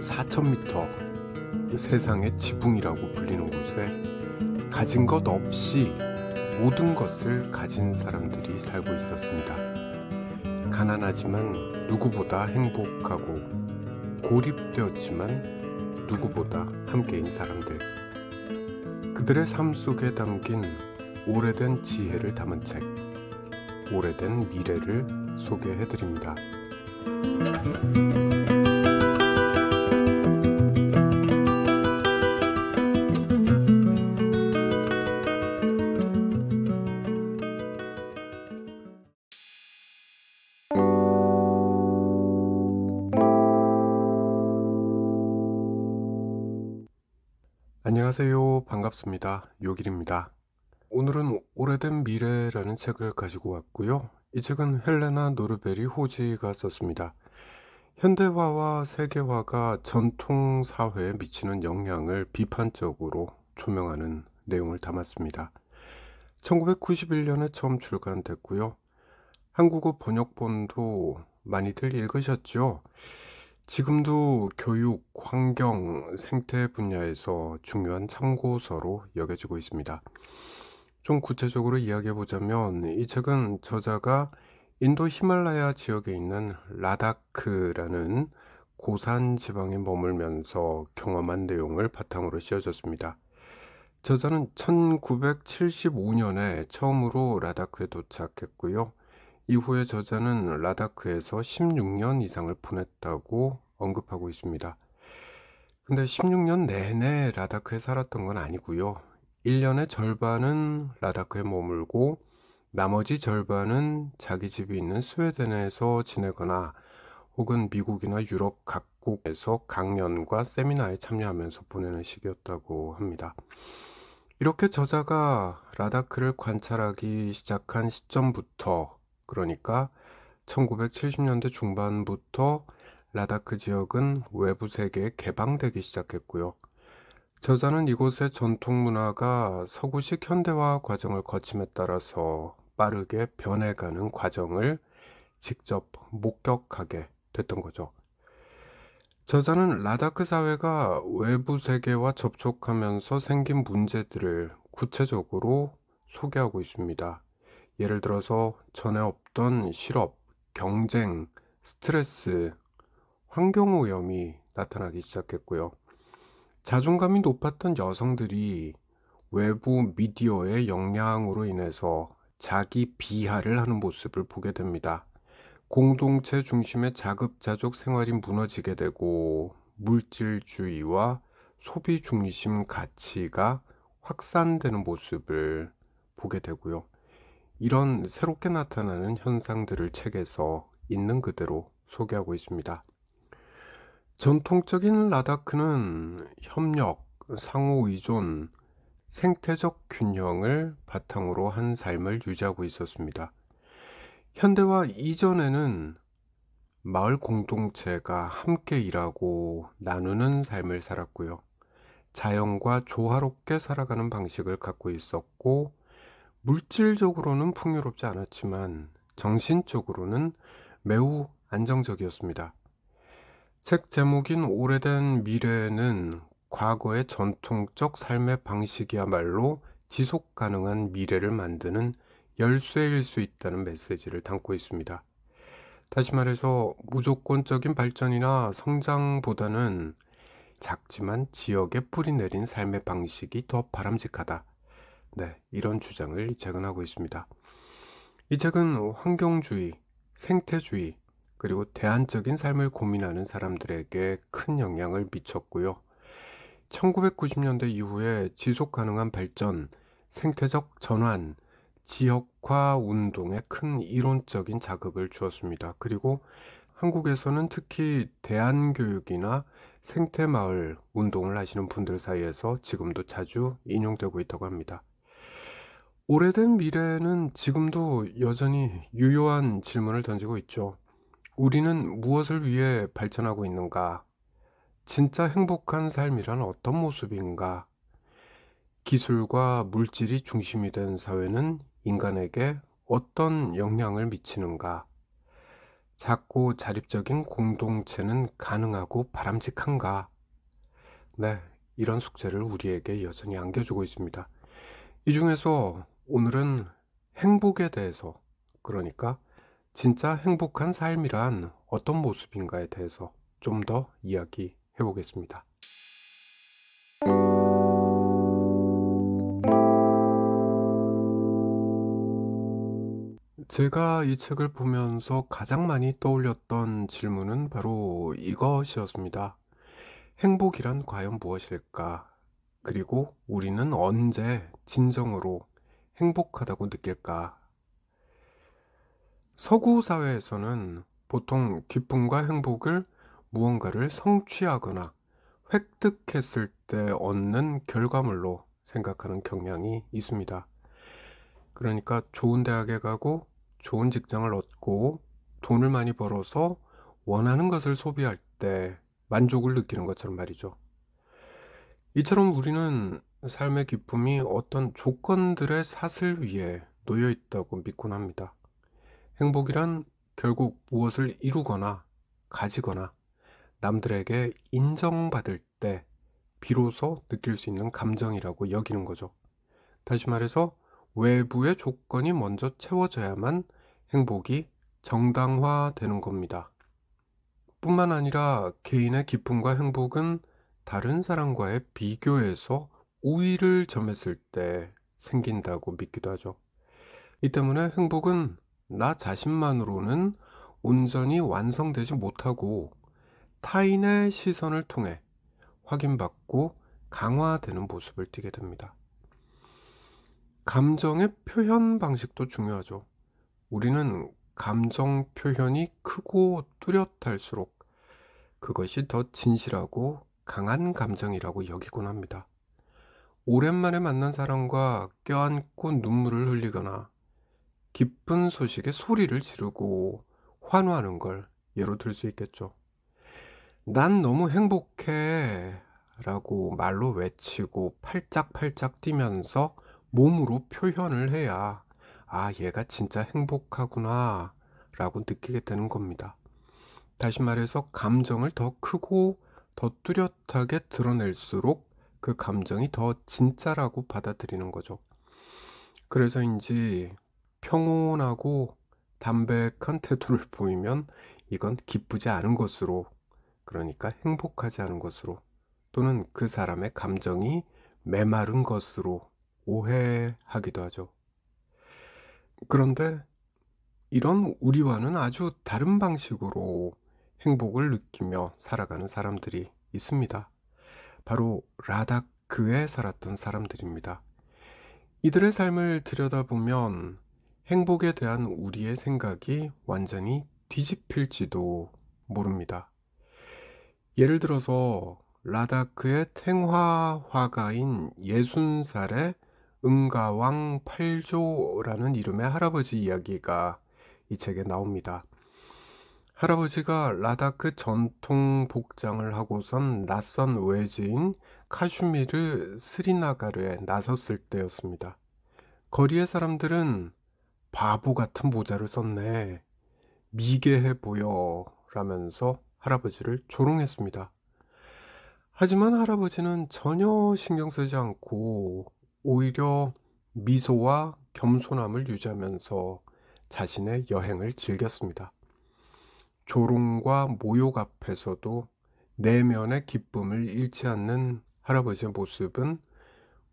4,000m 세상의 지붕이라고 불리는 곳에 가진 것 없이 모든 것을 가진 사람들이 살고 있었습니다. 가난하지만 누구보다 행복하고 고립되었지만 누구보다 함께인 사람들. 그들의 삶 속에 담긴 오래된 지혜를 담은 책, 오래된 미래를 소개해드립니다. 안녕하세요. 반갑습니다. 요길입니다. 오늘은 오래된 미래라는 책을 가지고 왔고요. 이 책은 헬레나 노르베리 호지가 썼습니다. 현대화와 세계화가 전통 사회에 미치는 영향을 비판적으로 조명하는 내용을 담았습니다. 1991년에 처음 출간됐고요. 한국어 번역본도 많이들 읽으셨죠? 지금도 교육, 환경, 생태 분야에서 중요한 참고서로 여겨지고 있습니다. 좀 구체적으로 이야기해 보자면 이 책은 저자가 인도 히말라야 지역에 있는 라다크라는 고산 지방에 머물면서 경험한 내용을 바탕으로 씌워졌습니다. 저자는 1975년에 처음으로 라다크에 도착했고요. 이후에 저자는 라다크에서 16년 이상을 보냈다고 언급하고 있습니다. 근데 16년 내내 라다크에 살았던 건 아니고요. 1년의 절반은 라다크에 머물고 나머지 절반은 자기 집이 있는 스웨덴에서 지내거나 혹은 미국이나 유럽 각국에서 강연과 세미나에 참여하면서 보내는 시기였다고 합니다. 이렇게 저자가 라다크를 관찰하기 시작한 시점부터, 그러니까 1970년대 중반부터 라다크 지역은 외부 세계에 개방되기 시작했고요. 저자는 이곳의 전통 문화가 서구식 현대화 과정을 거침에 따라서 빠르게 변해가는 과정을 직접 목격하게 됐던 거죠. 저자는 라다크 사회가 외부 세계와 접촉하면서 생긴 문제들을 구체적으로 소개하고 있습니다. 예를 들어서 전에 없던 실업, 경쟁, 스트레스, 환경오염이 나타나기 시작했고요. 자존감이 높았던 여성들이 외부 미디어의 영향으로 인해서 자기 비하를 하는 모습을 보게 됩니다. 공동체 중심의 자급자족 생활이 무너지게 되고 물질주의와 소비 중심 가치가 확산되는 모습을 보게 되고요. 이런 새롭게 나타나는 현상들을 책에서 있는 그대로 소개하고 있습니다. 전통적인 라다크는 협력, 상호 의존, 생태적 균형을 바탕으로 한 삶을 유지하고 있었습니다. 현대화 이전에는 마을 공동체가 함께 일하고 나누는 삶을 살았고요. 자연과 조화롭게 살아가는 방식을 갖고 있었고, 물질적으로는 풍요롭지 않았지만 정신적으로는 매우 안정적이었습니다. 책 제목인 오래된 미래는 과거의 전통적 삶의 방식이야말로 지속 가능한 미래를 만드는 열쇠일 수 있다는 메시지를 담고 있습니다. 다시 말해서 무조건적인 발전이나 성장보다는 작지만 지역에 뿌리 내린 삶의 방식이 더 바람직하다. 이런 주장을 이 책은 하고 있습니다. 이 책은 환경주의, 생태주의, 그리고 대안적인 삶을 고민하는 사람들에게 큰 영향을 미쳤고요. 1990년대 이후에 지속 가능한 발전, 생태적 전환, 지역화 운동에 큰 이론적인 자극을 주었습니다. 그리고 한국에서는 특히 대안교육이나 생태마을 운동을 하시는 분들 사이에서 지금도 자주 인용되고 있다고 합니다. 오래된 미래는 지금도 여전히 유효한 질문을 던지고 있죠. 우리는 무엇을 위해 발전하고 있는가? 진짜 행복한 삶이란 어떤 모습인가? 기술과 물질이 중심이 된 사회는 인간에게 어떤 영향을 미치는가? 작고 자립적인 공동체는 가능하고 바람직한가? 네, 이런 숙제를 우리에게 여전히 안겨주고 있습니다. 이 중에서 오늘은 행복에 대해서, 그러니까 진짜 행복한 삶이란 어떤 모습인가에 대해서 좀 더 이야기해 보겠습니다. 제가 이 책을 보면서 가장 많이 떠올렸던 질문은 바로 이것이었습니다. 행복이란 과연 무엇일까? 그리고 우리는 언제 진정으로 행복하다고 느낄까? 서구 사회에서는 보통 기쁨과 행복을 무언가를 성취하거나 획득했을 때 얻는 결과물로 생각하는 경향이 있습니다. 그러니까 좋은 대학에 가고 좋은 직장을 얻고 돈을 많이 벌어서 원하는 것을 소비할 때 만족을 느끼는 것처럼 말이죠. 이처럼 우리는 삶의 기쁨이 어떤 조건들의 사슬 위에 놓여 있다고 믿곤 합니다. 행복이란 결국 무엇을 이루거나 가지거나 남들에게 인정받을 때 비로소 느낄 수 있는 감정이라고 여기는 거죠. 다시 말해서 외부의 조건이 먼저 채워져야만 행복이 정당화되는 겁니다. 뿐만 아니라 개인의 기쁨과 행복은 다른 사람과의 비교에서 우위를 점했을 때 생긴다고 믿기도 하죠. 이 때문에 행복은 나 자신만으로는 온전히 완성되지 못하고 타인의 시선을 통해 확인받고 강화되는 모습을 띠게 됩니다. 감정의 표현 방식도 중요하죠. 우리는 감정 표현이 크고 뚜렷할수록 그것이 더 진실하고 강한 감정이라고 여기곤 합니다. 오랜만에 만난 사람과 껴안고 눈물을 흘리거나 기쁜 소식에 소리를 지르고 환호하는 걸 예로 들 수 있겠죠. 난 너무 행복해 라고 말로 외치고 팔짝팔짝 뛰면서 몸으로 표현을 해야 아, 얘가 진짜 행복하구나 라고 느끼게 되는 겁니다. 다시 말해서 감정을 더 크고 더 뚜렷하게 드러낼수록 그 감정이 더 진짜라고 받아들이는 거죠. 그래서인지 평온하고 담백한 태도를 보이면 이건 기쁘지 않은 것으로, 그러니까 행복하지 않은 것으로, 또는 그 사람의 감정이 메마른 것으로 오해하기도 하죠. 그런데 이런 우리와는 아주 다른 방식으로 행복을 느끼며 살아가는 사람들이 있습니다. 바로 라다크에 살았던 사람들입니다. 이들의 삶을 들여다보면 행복에 대한 우리의 생각이 완전히 뒤집힐지도 모릅니다. 예를 들어서 라다크의 탱화 화가인 60살의 은가왕 8조라는 이름의 할아버지 이야기가 이 책에 나옵니다. 할아버지가 라다크 전통 복장을 하고선 낯선 외지인 카슈미르 스리나가르에 나섰을 때였습니다. 거리의 사람들은 바보 같은 모자를 썼네, 미개해 보여 라면서 할아버지를 조롱했습니다. 하지만 할아버지는 전혀 신경 쓰지 않고 오히려 미소와 겸손함을 유지하면서 자신의 여행을 즐겼습니다. 조롱과 모욕 앞에서도 내면의 기쁨을 잃지 않는 할아버지의 모습은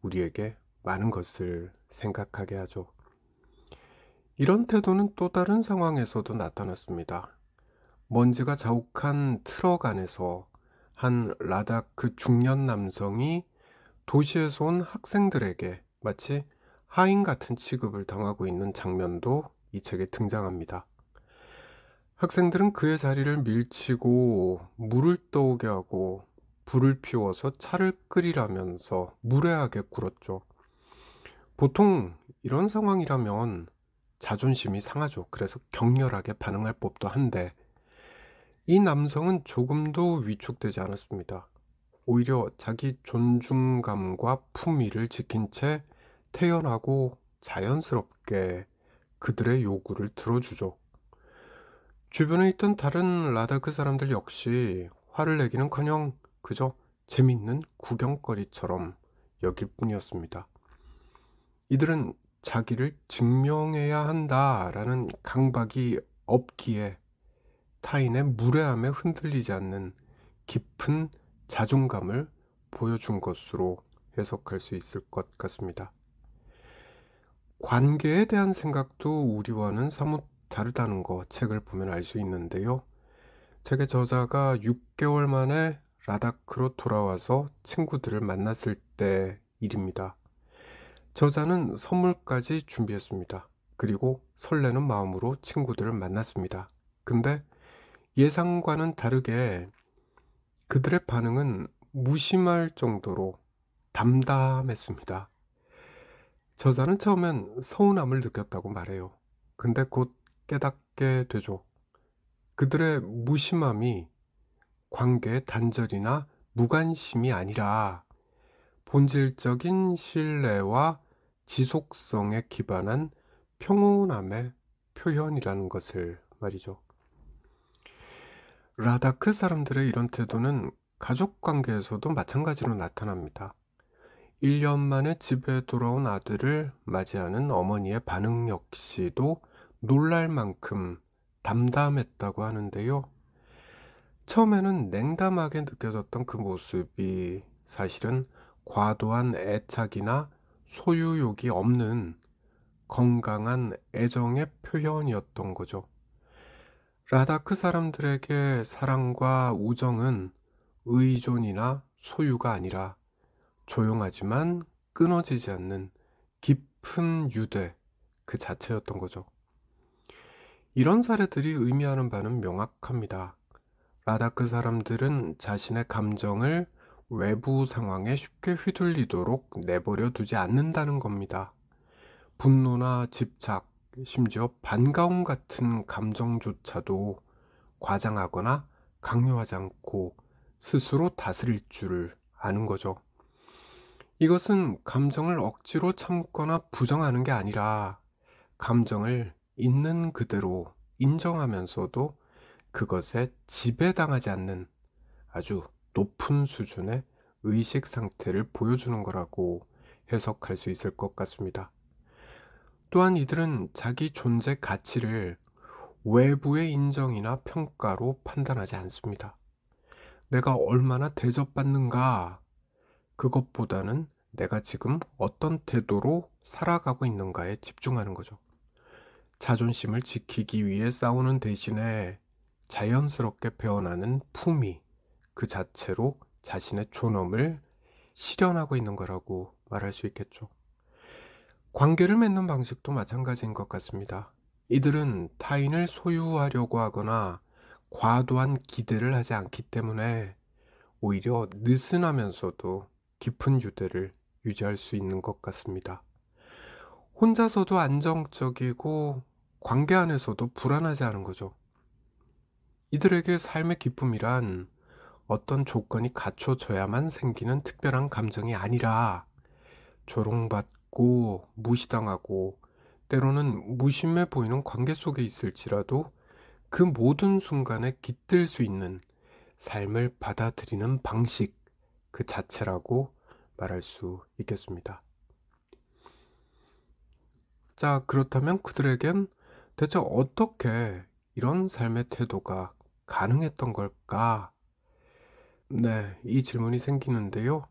우리에게 많은 것을 생각하게 하죠. 이런 태도는 또 다른 상황에서도 나타났습니다. 먼지가 자욱한 트럭 안에서 한 라다크 중년 남성이 도시에서 온 학생들에게 마치 하인 같은 취급을 당하고 있는 장면도 이 책에 등장합니다. 학생들은 그의 자리를 밀치고 물을 떠오게 하고 불을 피워서 차를 끓이라면서 무례하게 굴었죠. 보통 이런 상황이라면 자존심이 상하죠. 그래서 격렬하게 반응할 법도 한데 이 남성은 조금도 위축되지 않았습니다. 오히려 자기 존중감과 품위를 지킨 채 태연하고 자연스럽게 그들의 요구를 들어주죠. 주변에 있던 다른 라다크 사람들 역시 화를 내기는커녕 그저 재밌는 구경거리처럼 여길 뿐이었습니다. 이들은 자기를 증명해야 한다라는 강박이 없기에 타인의 무례함에 흔들리지 않는 깊은 자존감을 보여준 것으로 해석할 수 있을 것 같습니다. 관계에 대한 생각도 우리와는 사뭇 다르다는 거 책을 보면 알 수 있는데요. 책의 저자가 6개월 만에 라다크로 돌아와서 친구들을 만났을 때 일입니다. 저자는 선물까지 준비했습니다. 그리고 설레는 마음으로 친구들을 만났습니다. 근데 예상과는 다르게 그들의 반응은 무심할 정도로 담담했습니다. 저자는 처음엔 서운함을 느꼈다고 말해요. 근데 곧 깨닫게 되죠. 그들의 무심함이 관계의 단절이나 무관심이 아니라 본질적인 신뢰와 지속성에 기반한 평온함의 표현이라는 것을 말이죠. 라다크 사람들의 이런 태도는 가족 관계에서도 마찬가지로 나타납니다. 1년 만에 집에 돌아온 아들을 맞이하는 어머니의 반응 역시도 놀랄 만큼 담담했다고 하는데요. 처음에는 냉담하게 느껴졌던 그 모습이 사실은 과도한 애착이나 소유욕이 없는 건강한 애정의 표현이었던 거죠. 라다크 사람들에게 사랑과 우정은 의존이나 소유가 아니라 조용하지만 끊어지지 않는 깊은 유대 그 자체였던 거죠. 이런 사례들이 의미하는 바는 명확합니다. 라다크 사람들은 자신의 감정을 외부 상황에 쉽게 휘둘리도록 내버려 두지 않는다는 겁니다. 분노나 집착, 심지어 반가움 같은 감정조차도 과장하거나 강요하지 않고 스스로 다스릴 줄 아는 거죠. 이것은 감정을 억지로 참거나 부정하는 게 아니라 감정을 있는 그대로 인정하면서도 그것에 지배당하지 않는 아주 높은 수준의 의식 상태를 보여주는 거라고 해석할 수 있을 것 같습니다. 또한 이들은 자기 존재 가치를 외부의 인정이나 평가로 판단하지 않습니다. 내가 얼마나 대접받는가, 그것보다는 내가 지금 어떤 태도로 살아가고 있는가에 집중하는 거죠. 자존심을 지키기 위해 싸우는 대신에 자연스럽게 배어나는 품위, 그 자체로 자신의 존엄을 실현하고 있는 거라고 말할 수 있겠죠. 관계를 맺는 방식도 마찬가지인 것 같습니다. 이들은 타인을 소유하려고 하거나 과도한 기대를 하지 않기 때문에 오히려 느슨하면서도 깊은 유대를 유지할 수 있는 것 같습니다. 혼자서도 안정적이고 관계 안에서도 불안하지 않은 거죠. 이들에게 삶의 기쁨이란 어떤 조건이 갖춰져야만 생기는 특별한 감정이 아니라 조롱받고 무시당하고 때로는 무심해 보이는 관계 속에 있을지라도 그 모든 순간에 깃들 수 있는 삶을 받아들이는 방식 그 자체라고 말할 수 있겠습니다. 자, 그렇다면 그들에겐 대체 어떻게 이런 삶의 태도가 가능했던 걸까? 네, 이 질문이 생기는데요.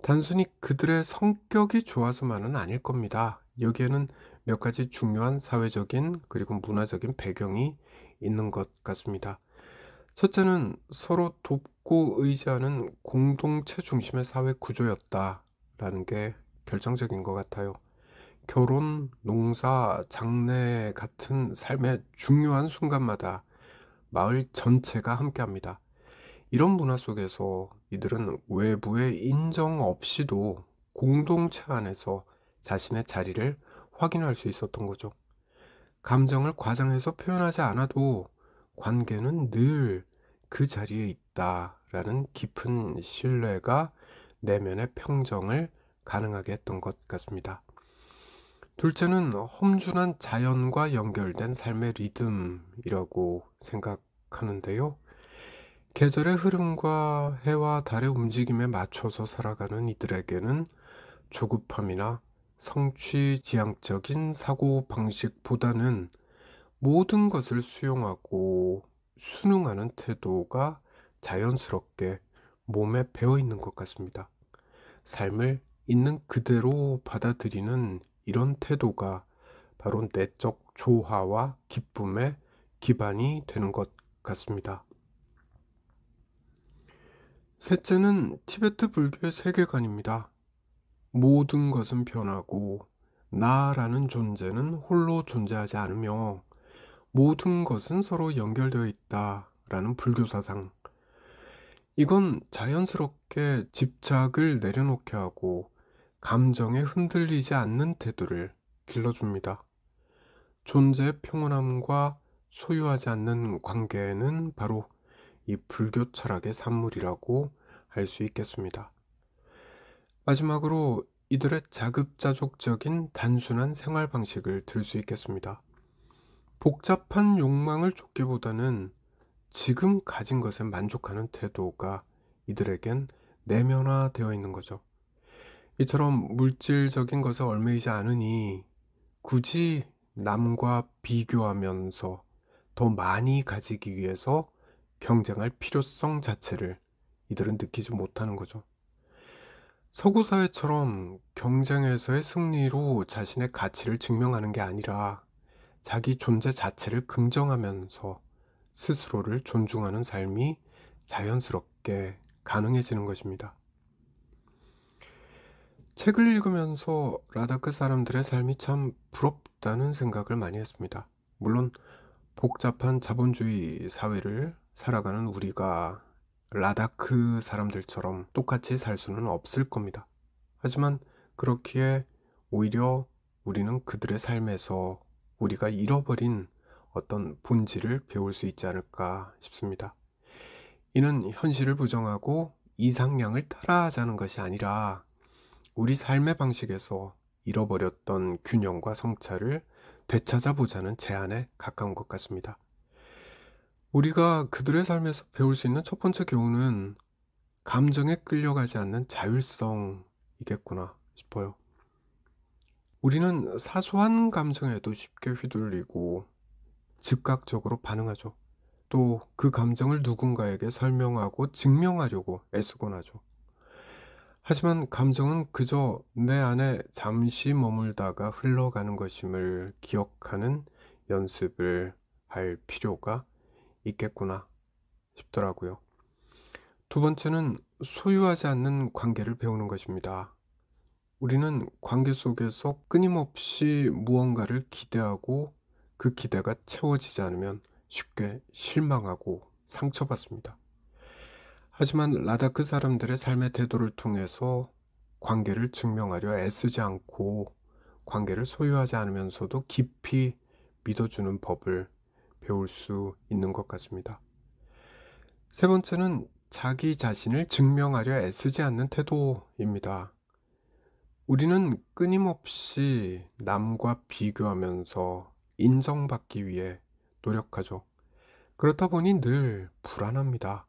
단순히 그들의 성격이 좋아서만은 아닐 겁니다. 여기에는 몇 가지 중요한 사회적인 그리고 문화적인 배경이 있는 것 같습니다. 첫째는 서로 돕고 의지하는 공동체 중심의 사회 구조였다라는 게 결정적인 것 같아요. 결혼, 농사, 장래 같은 삶의 중요한 순간마다 마을 전체가 함께합니다. 이런 문화 속에서 이들은 외부의 인정 없이도 공동체 안에서 자신의 자리를 확인할 수 있었던 거죠. 감정을 과장해서 표현하지 않아도 관계는 늘 그 자리에 있다라는 깊은 신뢰가 내면의 평정을 가능하게 했던 것 같습니다. 둘째는 험준한 자연과 연결된 삶의 리듬이라고 생각하는데요. 계절의 흐름과 해와 달의 움직임에 맞춰서 살아가는 이들에게는 조급함이나 성취지향적인 사고방식보다는 모든 것을 수용하고 순응하는 태도가 자연스럽게 몸에 배어 있는 것 같습니다. 삶을 있는 그대로 받아들이는 이런 태도가 바로 내적 조화와 기쁨의 기반이 되는 것 같습니다. 셋째는 티베트 불교의 세계관입니다. 모든 것은 변하고 나라는 존재는 홀로 존재하지 않으며 모든 것은 서로 연결되어 있다라는 불교 사상. 이건 자연스럽게 집착을 내려놓게 하고 감정에 흔들리지 않는 태도를 길러줍니다. 존재의 평온함과 소유하지 않는 관계는 바로 이 불교 철학의 산물이라고 할 수 있겠습니다. 마지막으로 이들의 자급자족적인 단순한 생활 방식을 들 수 있겠습니다. 복잡한 욕망을 쫓기보다는 지금 가진 것에 만족하는 태도가 이들에겐 내면화되어 있는 거죠. 이처럼 물질적인 것에 얽매이지 않으니 굳이 남과 비교하면서 더 많이 가지기 위해서 경쟁할 필요성 자체를 이들은 느끼지 못하는 거죠. 서구 사회처럼 경쟁에서의 승리로 자신의 가치를 증명하는 게 아니라 자기 존재 자체를 긍정하면서 스스로를 존중하는 삶이 자연스럽게 가능해지는 것입니다. 책을 읽으면서 라다크 사람들의 삶이 참 부럽다는 생각을 많이 했습니다. 물론 복잡한 자본주의 사회를 살아가는 우리가 라다크 사람들처럼 똑같이 살 수는 없을 겁니다. 하지만 그렇기에 오히려 우리는 그들의 삶에서 우리가 잃어버린 어떤 본질을 배울 수 있지 않을까 싶습니다. 이는 현실을 부정하고 이상향을 따라하자는 것이 아니라 우리 삶의 방식에서 잃어버렸던 균형과 성찰을 되찾아보자는 제안에 가까운 것 같습니다. 우리가 그들의 삶에서 배울 수 있는 첫 번째 교훈은 감정에 끌려가지 않는 자율성이겠구나 싶어요. 우리는 사소한 감정에도 쉽게 휘둘리고 즉각적으로 반응하죠. 또 그 감정을 누군가에게 설명하고 증명하려고 애쓰곤 하죠. 하지만 감정은 그저 내 안에 잠시 머물다가 흘러가는 것임을 기억하는 연습을 할 필요가 있겠구나 싶더라고요. 두 번째는 소유하지 않는 관계를 배우는 것입니다. 우리는 관계 속에서 끊임없이 무언가를 기대하고 그 기대가 채워지지 않으면 쉽게 실망하고 상처받습니다. 하지만 라다크 사람들의 삶의 태도를 통해서 관계를 증명하려 애쓰지 않고 관계를 소유하지 않으면서도 깊이 믿어주는 법을 배울 수 있는 것 같습니다. 세 번째는 자기 자신을 증명하려 애쓰지 않는 태도입니다. 우리는 끊임없이 남과 비교하면서 인정받기 위해 노력하죠. 그렇다 보니 늘 불안합니다.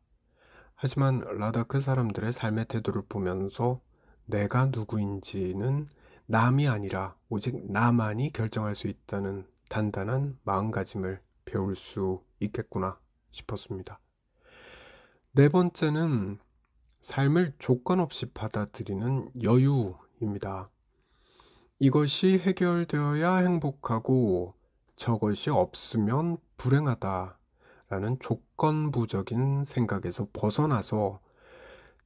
하지만 라다크 사람들의 삶의 태도를 보면서 내가 누구인지는 남이 아니라 오직 나만이 결정할 수 있다는 단단한 마음가짐을 배울 수 있겠구나 싶었습니다. 네 번째는 삶을 조건 없이 받아들이는 여유입니다. 이것이 해결되어야 행복하고 저것이 없으면 불행하다라는 조건부적인 생각에서 벗어나서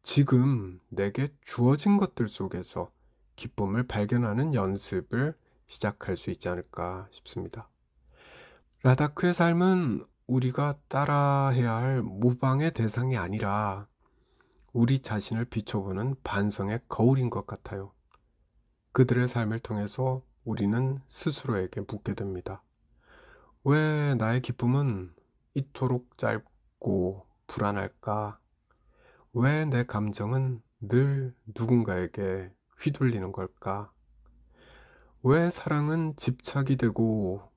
지금 내게 주어진 것들 속에서 기쁨을 발견하는 연습을 시작할 수 있지 않을까 싶습니다. 라다크의 삶은 우리가 따라해야 할 모방의 대상이 아니라 우리 자신을 비춰보는 반성의 거울인 것 같아요. 그들의 삶을 통해서 우리는 스스로에게 묻게 됩니다. 왜 나의 기쁨은 이토록 짧고 불안할까? 왜 내 감정은 늘 누군가에게 휘둘리는 걸까? 왜 사랑은 집착이 되고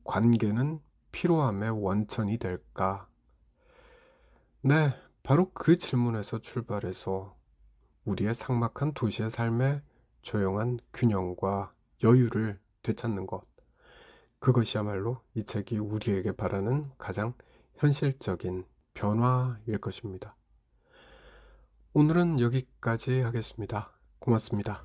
관계는 피로함의 원천이 될까? 네, 바로 그 질문에서 출발해서 우리의 삭막한 도시의 삶의 조용한 균형과 여유를 되찾는 것. 그것이야말로 이 책이 우리에게 바라는 가장 현실적인 변화일 것입니다. 오늘은 여기까지 하겠습니다. 고맙습니다.